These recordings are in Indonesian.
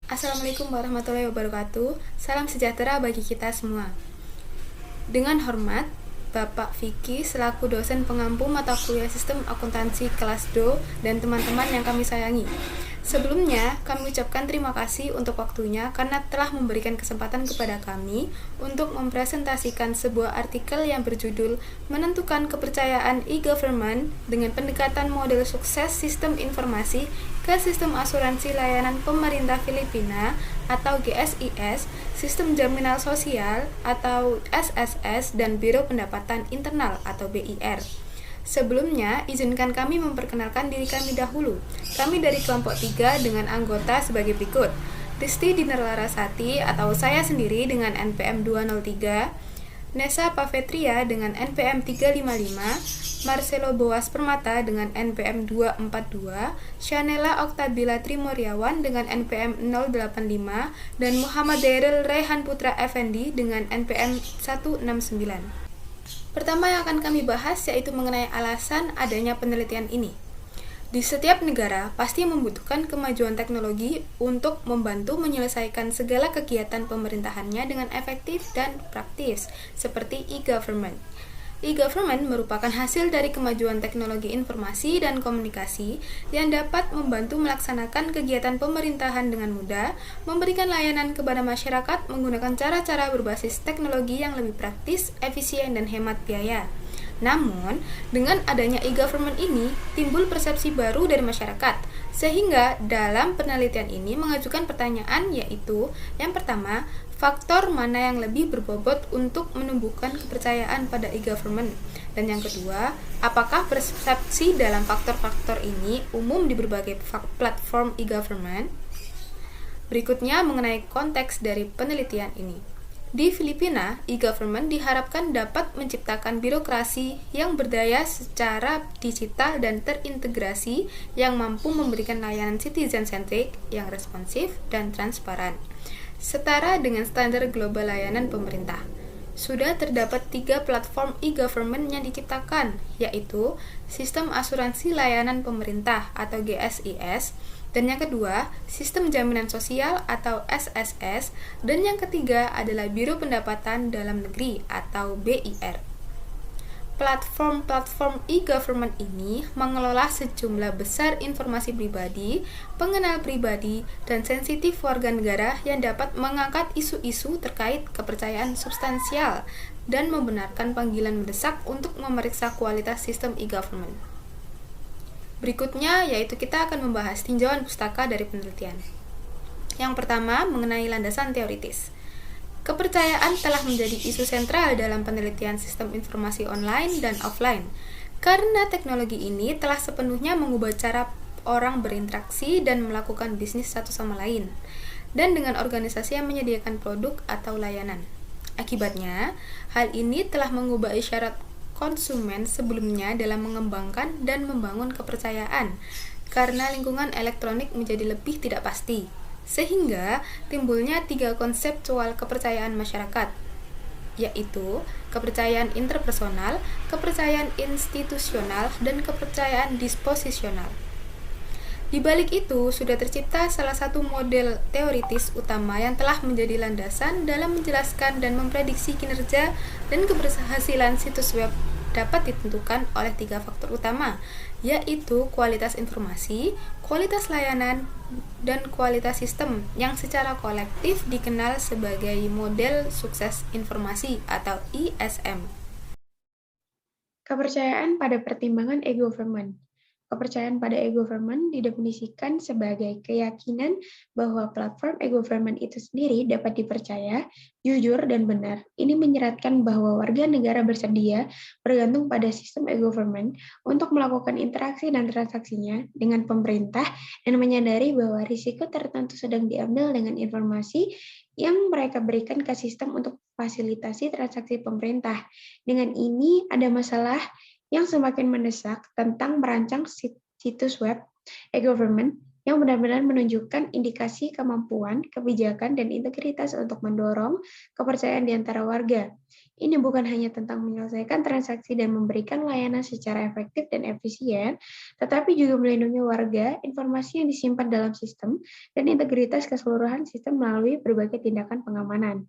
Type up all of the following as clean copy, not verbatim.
Assalamualaikum warahmatullahi wabarakatuh. Salam sejahtera bagi kita semua. Dengan hormat, Bapak Vicky selaku dosen pengampu mata kuliah Sistem Akuntansi kelas DO dan teman-teman yang kami sayangi. Sebelumnya, kami ucapkan terima kasih untuk waktunya karena telah memberikan kesempatan kepada kami untuk mempresentasikan sebuah artikel yang berjudul Menentukan Kepercayaan E-Government dengan Pendekatan Model Sukses Sistem Informasi ke Sistem Asuransi Layanan Pemerintah Filipina atau GSIS, Sistem Jaminan Sosial atau SSS, dan Biro Pendapatan Internal atau BIR. Sebelumnya, izinkan kami memperkenalkan diri kami dahulu. Kami dari kelompok 3 dengan anggota sebagai berikut. Risti Dinerlarasati atau saya sendiri dengan NPM 203, Nesa Pavetria dengan NPM 355, Marcelo Boas Permata dengan NPM 242, Shanela Oktabila Trimoryawan dengan NPM 085, dan Muhammad Dairil Rehan Putra Effendi dengan NPM 169. Pertama yang akan kami bahas yaitu mengenai alasan adanya penelitian ini. Di setiap negara pasti membutuhkan kemajuan teknologi untuk membantu menyelesaikan segala kegiatan pemerintahannya dengan efektif dan praktis, seperti e-government. E-government merupakan hasil dari kemajuan teknologi informasi dan komunikasi yang dapat membantu melaksanakan kegiatan pemerintahan dengan mudah, memberikan layanan kepada masyarakat menggunakan cara-cara berbasis teknologi yang lebih praktis, efisien, dan hemat biaya. Namun, dengan adanya e-government ini, timbul persepsi baru dari masyarakat, sehingga dalam penelitian ini mengajukan pertanyaan yaitu, yang pertama, faktor mana yang lebih berbobot untuk menumbuhkan kepercayaan pada e-government? Dan yang kedua, apakah persepsi dalam faktor-faktor ini umum di berbagai platform e-government? Berikutnya mengenai konteks dari penelitian ini. Di Filipina, e-government diharapkan dapat menciptakan birokrasi yang berdaya secara digital dan terintegrasi yang mampu memberikan layanan citizen-centric yang responsif dan transparan, setara dengan standar global layanan pemerintah. Sudah terdapat 3 platform e-government yang diciptakan, yaitu Sistem Asuransi Layanan Pemerintah atau GSIS, dan yang kedua, Sistem Jaminan Sosial atau SSS, dan yang ketiga adalah Biro Pendapatan Dalam Negeri atau BIR. Platform-platform e-government ini mengelola sejumlah besar informasi pribadi, pengenal pribadi, dan sensitif warga negara yang dapat mengangkat isu-isu terkait kepercayaan substansial dan membenarkan panggilan mendesak untuk memeriksa kualitas sistem e-government. Berikutnya yaitu kita akan membahas tinjauan pustaka dari penelitian. Yang pertama mengenai landasan teoritis. Kepercayaan telah menjadi isu sentral dalam penelitian sistem informasi online dan offline, karena teknologi ini telah sepenuhnya mengubah cara orang berinteraksi dan melakukan bisnis satu sama lain, dan dengan organisasi yang menyediakan produk atau layanan. Akibatnya, hal ini telah mengubah isyarat konsumen sebelumnya dalam mengembangkan dan membangun kepercayaan, karena lingkungan elektronik menjadi lebih tidak pasti, sehingga timbulnya 3 konseptual kepercayaan masyarakat, yaitu kepercayaan interpersonal, kepercayaan institusional, dan kepercayaan disposisional. Di balik itu, sudah tercipta salah satu model teoritis utama yang telah menjadi landasan dalam menjelaskan dan memprediksi kinerja dan keberhasilan situs web dapat ditentukan oleh 3 faktor utama, yaitu kualitas informasi, kualitas layanan, dan kualitas sistem yang secara kolektif dikenal sebagai model sukses informasi atau ISM. Kepercayaan pada pertimbangan e-government. Kepercayaan pada e-government didefinisikan sebagai keyakinan bahwa platform e-government itu sendiri dapat dipercaya, jujur, dan benar. Ini menyeratkan bahwa warga negara bersedia bergantung pada sistem e-government untuk melakukan interaksi dan transaksinya dengan pemerintah dan menyadari bahwa risiko tertentu sedang diambil dengan informasi yang mereka berikan ke sistem untuk fasilitasi transaksi pemerintah. Dengan ini, ada masalah yang semakin mendesak tentang merancang situs web e-government yang benar-benar menunjukkan indikasi kemampuan, kebijakan, dan integritas untuk mendorong kepercayaan di antara warga. Ini bukan hanya tentang menyelesaikan transaksi dan memberikan layanan secara efektif dan efisien, tetapi juga melindungi warga, informasi yang disimpan dalam sistem, dan integritas keseluruhan sistem melalui berbagai tindakan pengamanan.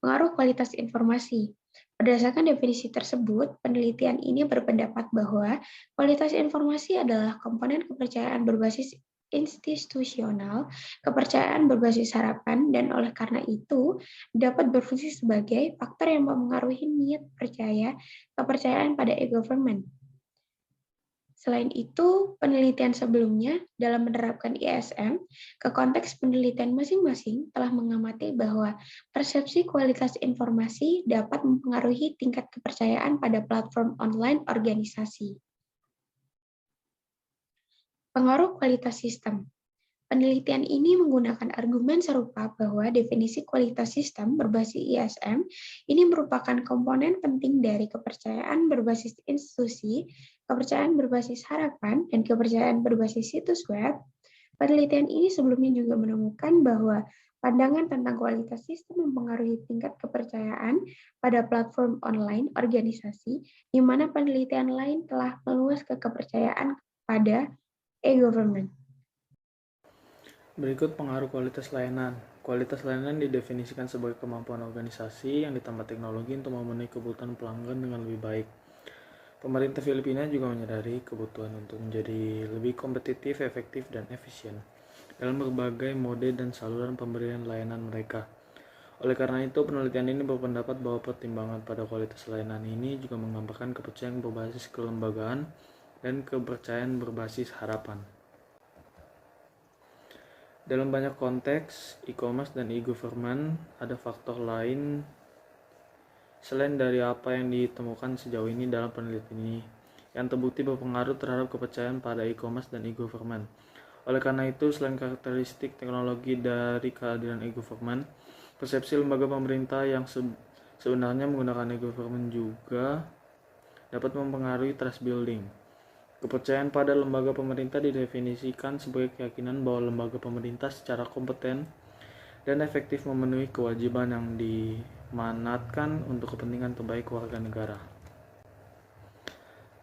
Pengaruh kualitas informasi. Berdasarkan definisi tersebut, penelitian ini berpendapat bahwa kualitas informasi adalah komponen kepercayaan berbasis institusional, kepercayaan berbasis harapan, dan oleh karena itu dapat berfungsi sebagai faktor yang mempengaruhi niat percaya kepercayaan pada e-government. Selain itu, penelitian sebelumnya dalam menerapkan ISM ke konteks penelitian masing-masing telah mengamati bahwa persepsi kualitas informasi dapat mempengaruhi tingkat kepercayaan pada platform online organisasi. Pengaruh kualitas sistem. Penelitian ini menggunakan argumen serupa bahwa definisi kualitas sistem berbasis ISM ini merupakan komponen penting dari kepercayaan berbasis institusi, kepercayaan berbasis harapan, dan kepercayaan berbasis situs web. Penelitian ini sebelumnya juga menemukan bahwa pandangan tentang kualitas sistem mempengaruhi tingkat kepercayaan pada platform online organisasi, di mana penelitian lain telah meluas ke kepercayaan pada e-government. Berikut pengaruh kualitas layanan. Kualitas layanan didefinisikan sebagai kemampuan organisasi yang ditambah teknologi untuk memenuhi kebutuhan pelanggan dengan lebih baik. Pemerintah Filipina juga menyadari kebutuhan untuk menjadi lebih kompetitif, efektif, dan efisien dalam berbagai mode dan saluran pemberian layanan mereka. Oleh karena itu, penelitian ini berpendapat bahwa pertimbangan pada kualitas layanan ini juga menggambarkan kepercayaan berbasis kelembagaan dan kepercayaan berbasis harapan. Dalam banyak konteks, e-commerce dan e-government ada faktor lain selain dari apa yang ditemukan sejauh ini dalam penelitian ini, yang terbukti berpengaruh terhadap kepercayaan pada e-commerce dan e-government. Oleh karena itu, selain karakteristik teknologi dari kehadiran e-government, persepsi lembaga pemerintah yang sebenarnya menggunakan e-government juga dapat mempengaruhi trust building. Kepercayaan pada lembaga pemerintah didefinisikan sebagai keyakinan bahwa lembaga pemerintah secara kompeten dan efektif memenuhi kewajiban yang dimanatkan untuk kepentingan terbaik warga negara.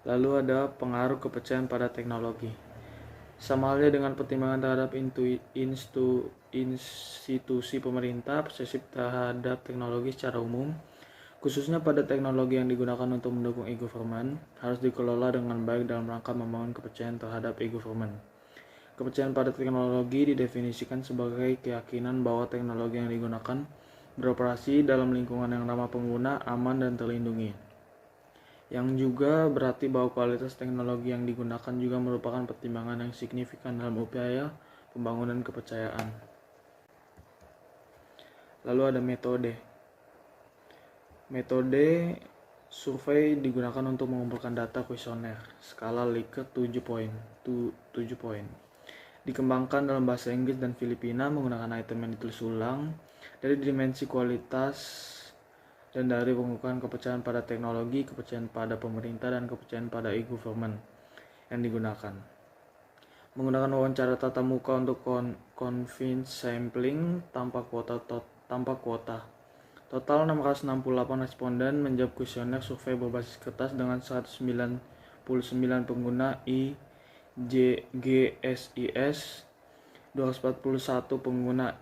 Lalu ada pengaruh kepercayaan pada teknologi. Sama halnya dengan pertimbangan terhadap institusi pemerintah, persepsi terhadap teknologi secara umum, khususnya pada teknologi yang digunakan untuk mendukung e-government, harus dikelola dengan baik dalam rangka membangun kepercayaan terhadap e-government. Kepercayaan pada teknologi didefinisikan sebagai keyakinan bahwa teknologi yang digunakan beroperasi dalam lingkungan yang ramah pengguna, aman, dan terlindungi. Yang juga berarti bahwa kualitas teknologi yang digunakan juga merupakan pertimbangan yang signifikan dalam upaya pembangunan kepercayaan. Lalu ada metode. Metode survei digunakan untuk mengumpulkan data kuesioner skala Likert 7 poin. Dikembangkan dalam bahasa Inggris dan Filipina menggunakan item yang ditulis ulang dari dimensi kualitas dan dari pengukuran kepercayaan pada teknologi, kepercayaan pada pemerintah, dan kepercayaan pada e-government yang digunakan. Menggunakan wawancara tatap muka untuk convince sampling tanpa kuota. Total 668 responden menjawab kuesioner survei berbasis kertas dengan 199 pengguna IJGSIS, 241 pengguna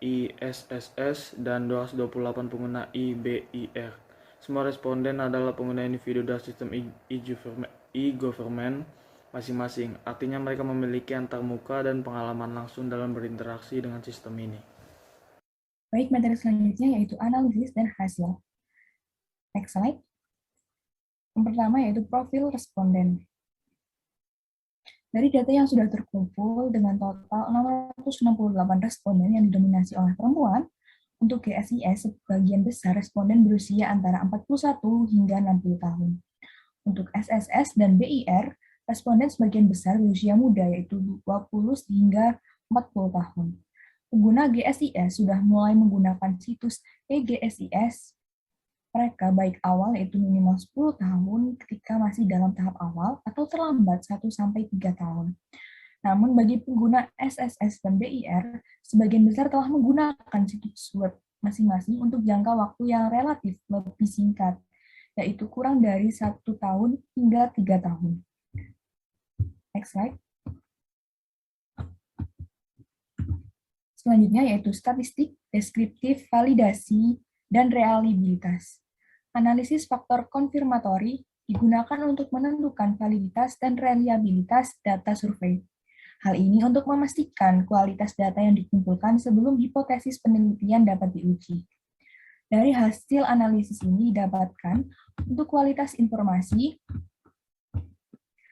ISSS, dan 228 pengguna IBIR. Semua responden adalah pengguna individu dari sistem e-government masing-masing. Artinya mereka memiliki antarmuka dan pengalaman langsung dalam berinteraksi dengan sistem ini. Baik, materi selanjutnya yaitu analisis dan hasil. Next slide. Yang pertama yaitu profil responden. Dari data yang sudah terkumpul dengan total 668 responden yang didominasi oleh perempuan, untuk GSIS sebagian besar responden berusia antara 41 hingga 60 tahun. Untuk SSS dan BIR, responden sebagian besar berusia muda yaitu 20 hingga 40 tahun. Pengguna GSIS sudah mulai menggunakan situs e-GSIS mereka baik awal yaitu minimal 10 tahun ketika masih dalam tahap awal atau terlambat 1-3 tahun. Namun bagi pengguna SSS dan BIR, sebagian besar telah menggunakan situs web masing-masing untuk jangka waktu yang relatif lebih singkat, yaitu kurang dari 1 tahun hingga 3 tahun. Next slide. Selanjutnya yaitu statistik, deskriptif, validasi, dan reliabilitas. Analisis faktor konfirmatori digunakan untuk menentukan validitas dan reliabilitas data survei. Hal ini untuk memastikan kualitas data yang dikumpulkan sebelum hipotesis penelitian dapat diuji. Dari hasil analisis ini didapatkan untuk kualitas informasi,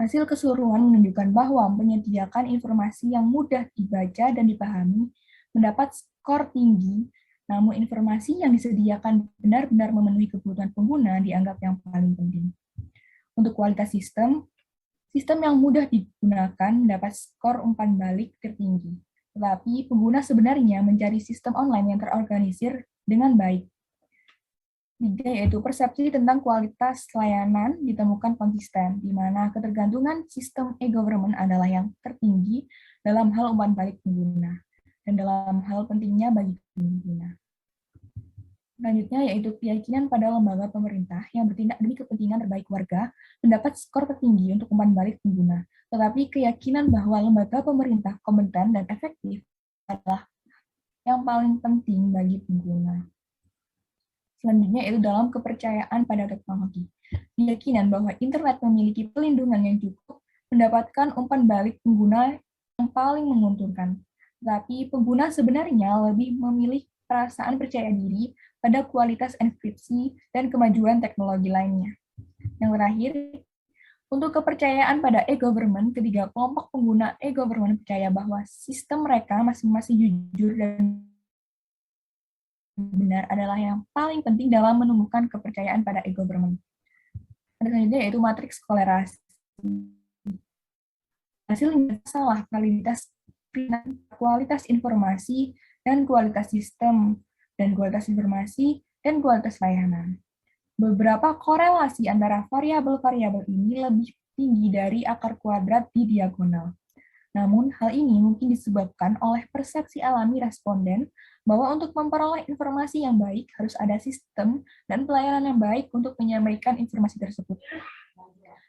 hasil keseluruhan menunjukkan bahwa menyediakan informasi yang mudah dibaca dan dipahami mendapat skor tinggi, namun informasi yang disediakan benar-benar memenuhi kebutuhan pengguna dianggap yang paling penting. Untuk kualitas sistem yang mudah digunakan mendapat skor umpan balik tertinggi, tetapi pengguna sebenarnya mencari sistem online yang terorganisir dengan baik. 3 yaitu persepsi tentang kualitas layanan ditemukan konsisten, di mana ketergantungan sistem e-government adalah yang tertinggi dalam hal umpan balik pengguna, dan dalam hal pentingnya bagi pengguna. Selanjutnya yaitu keyakinan pada lembaga pemerintah yang bertindak demi kepentingan terbaik warga mendapat skor tertinggi untuk umpan balik pengguna. Tetapi keyakinan bahwa lembaga pemerintah kompeten dan efektif adalah yang paling penting bagi pengguna. Selanjutnya yaitu dalam kepercayaan pada teknologi. Keyakinan bahwa internet memiliki pelindungan yang cukup mendapatkan umpan balik pengguna yang paling menguntungkan. Tetapi pengguna sebenarnya lebih memilih perasaan percaya diri pada kualitas enkripsi dan kemajuan teknologi lainnya. Yang terakhir, untuk kepercayaan pada e-government, ketiga kelompok pengguna e-government percaya bahwa sistem mereka masing-masing jujur dan benar adalah yang paling penting dalam menemukan kepercayaan pada e-government. Selanjutnya yaitu matriks kolerasi. Hasilnya salah kualitas informasi dan kualitas sistem, dan kualitas informasi, dan kualitas layanan. Beberapa korelasi antara variabel-variabel ini lebih tinggi dari akar kuadrat di diagonal. Namun, hal ini mungkin disebabkan oleh persepsi alami responden bahwa untuk memperoleh informasi yang baik harus ada sistem dan pelayanan yang baik untuk menyampaikan informasi tersebut.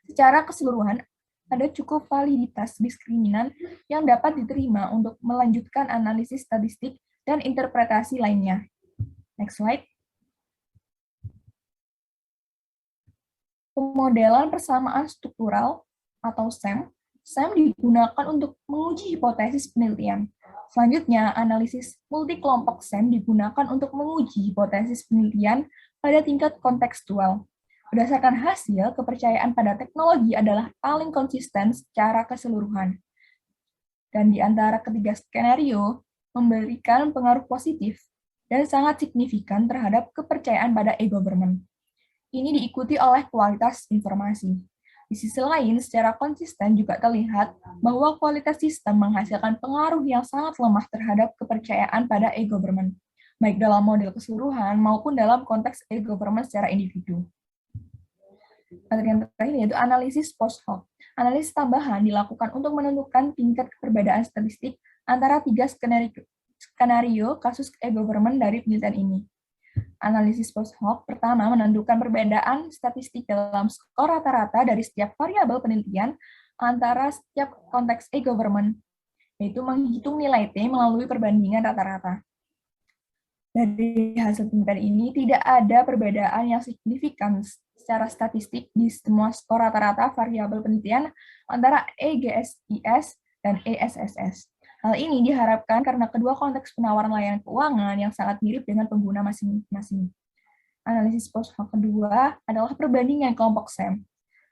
Secara keseluruhan, ada cukup validitas diskriminan yang dapat diterima untuk melanjutkan analisis statistik dan interpretasi lainnya. Next slide. Pemodelan persamaan struktural atau SEM. SEM digunakan untuk menguji hipotesis penelitian. Selanjutnya, analisis multi-kelompok SEM digunakan untuk menguji hipotesis penelitian pada tingkat kontekstual. Berdasarkan hasil, kepercayaan pada teknologi adalah paling konsisten secara keseluruhan. Dan di antara ketiga skenario, memberikan pengaruh positif dan sangat signifikan terhadap kepercayaan pada e-government. Ini diikuti oleh kualitas informasi. Di sisi lain, secara konsisten juga terlihat bahwa kualitas sistem menghasilkan pengaruh yang sangat lemah terhadap kepercayaan pada e-government, baik dalam model keseluruhan maupun dalam konteks e-government secara individu. Materi yang terakhir yaitu analisis post hoc. Analisis tambahan dilakukan untuk menentukan tingkat perbedaan statistik antara 3 skenario kasus e-government dari penelitian ini. Analisis post hoc pertama menentukan perbedaan statistik dalam skor rata-rata dari setiap variabel penelitian antara setiap konteks e-government, yaitu menghitung nilai T melalui perbandingan rata-rata. Dari hasil penelitian ini tidak ada perbedaan yang signifikan secara statistik di semua skor rata-rata variabel penelitian antara EGSIS dan ESSS. Hal ini diharapkan karena kedua konteks penawaran layanan keuangan yang sangat mirip dengan pengguna masing-masing. Analisis post hoc kedua adalah perbandingan kelompok SEM.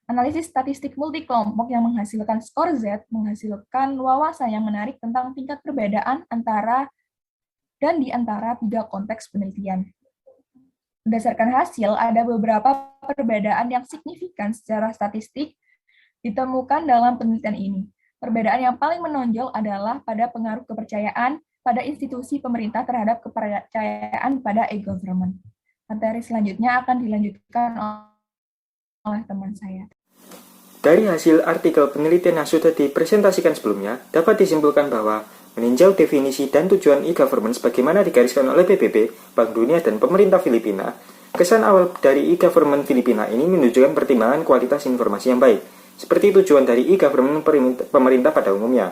Analisis statistik multi kelompok yang menghasilkan skor Z menghasilkan wawasan yang menarik tentang tingkat perbedaan antara dan di antara 3 konteks penelitian. Berdasarkan hasil, ada beberapa perbedaan yang signifikan secara statistik ditemukan dalam penelitian ini. Perbedaan yang paling menonjol adalah pada pengaruh kepercayaan pada institusi pemerintah terhadap kepercayaan pada e-government. Materi selanjutnya akan dilanjutkan oleh teman saya. Dari hasil artikel penelitian yang sudah dipresentasikan sebelumnya, dapat disimpulkan bahwa meninjau definisi dan tujuan e-government sebagaimana digariskan oleh PBB, Bank Dunia, dan pemerintah Filipina, kesan awal dari e-government Filipina ini menunjukkan pertimbangan kualitas informasi yang baik, seperti tujuan dari e-government pemerintah pada umumnya.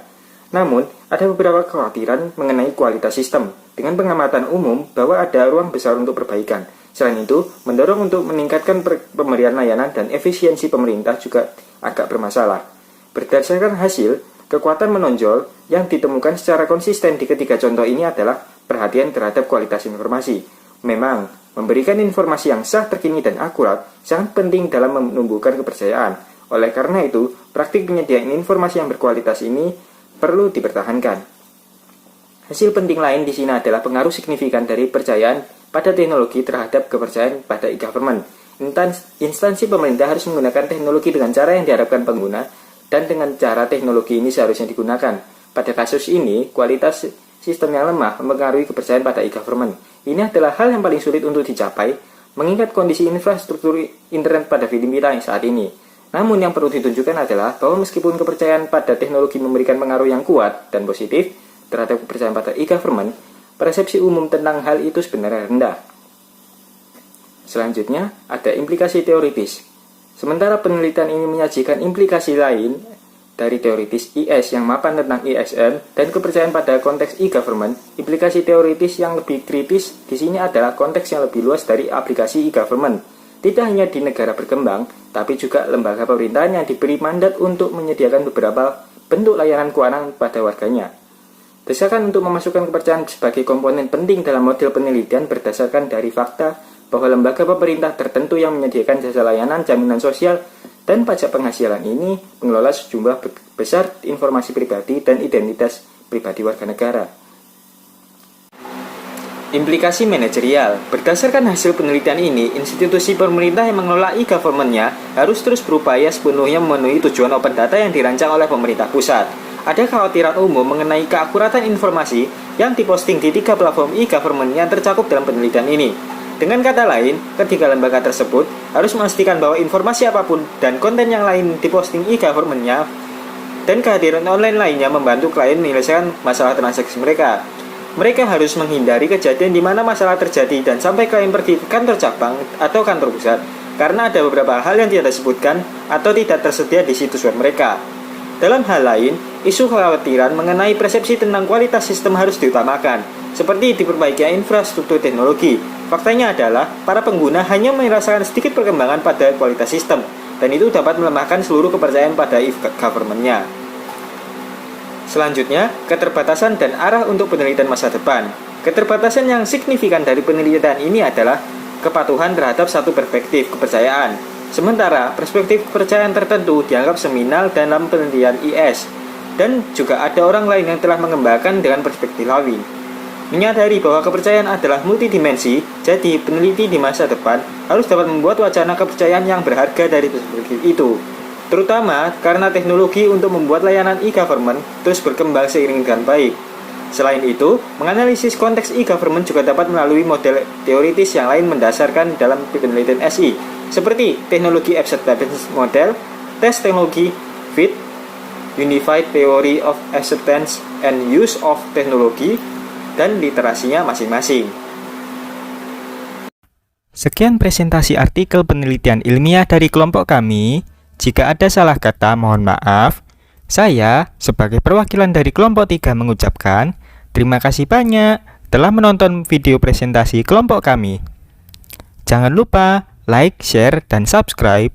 Namun, ada beberapa kekhawatiran mengenai kualitas sistem, dengan pengamatan umum bahwa ada ruang besar untuk perbaikan. Selain itu, mendorong untuk meningkatkan pemberian layanan dan efisiensi pemerintah juga agak bermasalah. Berdasarkan hasil, kekuatan menonjol yang ditemukan secara konsisten di ketiga contoh ini adalah perhatian terhadap kualitas informasi. Memang, memberikan informasi yang sah, terkini, dan akurat sangat penting dalam menumbuhkan kepercayaan. Oleh karena itu, praktik penyediaan informasi yang berkualitas ini perlu dipertahankan. Hasil penting lain di sini adalah pengaruh signifikan dari percayaan pada teknologi terhadap kepercayaan pada e-government. Instansi pemerintah harus menggunakan teknologi dengan cara yang diharapkan pengguna dan dengan cara teknologi ini seharusnya digunakan. Pada kasus ini, kualitas sistem yang lemah mempengaruhi kepercayaan pada e-government. Ini adalah hal yang paling sulit untuk dicapai, mengingat kondisi infrastruktur internet pada Filipina yang saat ini. Namun yang perlu ditunjukkan adalah bahwa meskipun kepercayaan pada teknologi memberikan pengaruh yang kuat dan positif terhadap kepercayaan pada e-government, persepsi umum tentang hal itu sebenarnya rendah. Selanjutnya, ada implikasi teoritis. Sementara penelitian ini menyajikan implikasi lain dari teoritis IS yang mapan tentang ISM dan kepercayaan pada konteks e-government, implikasi teoritis yang lebih kritis di sini adalah konteks yang lebih luas dari aplikasi e-government. Tidak hanya di negara berkembang, tapi juga lembaga pemerintahan yang diberi mandat untuk menyediakan beberapa bentuk layanan keuangan pada warganya. Desakan untuk memasukkan kepercayaan sebagai komponen penting dalam model penelitian berdasarkan dari fakta bahwa lembaga pemerintah tertentu yang menyediakan jasa layanan jaminan sosial dan pajak penghasilan ini mengelola sejumlah besar informasi pribadi dan identitas pribadi warga negara. Implikasi manajerial. Berdasarkan hasil penelitian ini, institusi pemerintah yang mengelola e-government-nya harus terus berupaya sepenuhnya memenuhi tujuan open data yang dirancang oleh pemerintah pusat. Ada kekhawatiran umum mengenai keakuratan informasi yang diposting di 3 platform e-government yang tercakup dalam penelitian ini. Dengan kata lain, ketiga lembaga tersebut harus memastikan bahwa informasi apapun dan konten yang lain diposting e-government-nya dan kehadiran online lainnya membantu klien menyelesaikan masalah transaksi mereka. Mereka harus menghindari kejadian di mana masalah terjadi dan sampai klien pergi ke kantor cabang atau kantor pusat, karena ada beberapa hal yang tidak disebutkan atau tidak tersedia di situs web mereka. Dalam hal lain, isu kekhawatiran mengenai persepsi tentang kualitas sistem harus diutamakan, seperti diperbaikinya infrastruktur teknologi. Faktanya adalah, para pengguna hanya merasakan sedikit perkembangan pada kualitas sistem, dan itu dapat melemahkan seluruh kepercayaan pada e-government-nya. Selanjutnya, keterbatasan dan arah untuk penelitian masa depan. Keterbatasan yang signifikan dari penelitian ini adalah kepatuhan terhadap satu perspektif kepercayaan. Sementara, perspektif kepercayaan tertentu dianggap seminal dalam penelitian IS, dan juga ada orang lain yang telah mengembangkan dengan perspektif lain. Menyadari bahwa kepercayaan adalah multidimensi, jadi peneliti di masa depan harus dapat membuat wacana kepercayaan yang berharga dari perspektif itu. Terutama karena teknologi untuk membuat layanan e-government terus berkembang seiring dengan baik. Selain itu, menganalisis konteks e-government juga dapat melalui model teoritis yang lain mendasarkan dalam penelitian SI, seperti teknologi acceptance model, tes teknologi, FIT, Unified Theory of Acceptance and Use of Technology, dan literasinya masing-masing. Sekian presentasi artikel penelitian ilmiah dari kelompok kami. Jika ada salah kata, mohon maaf. Saya, sebagai perwakilan dari kelompok 3 mengucapkan, terima kasih banyak telah menonton video presentasi kelompok kami. Jangan lupa like, share, dan subscribe.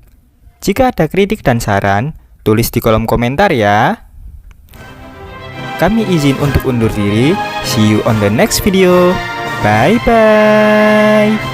Jika ada kritik dan saran, tulis di kolom komentar ya. Kami izin untuk undur diri. See you on the next video. Bye-bye.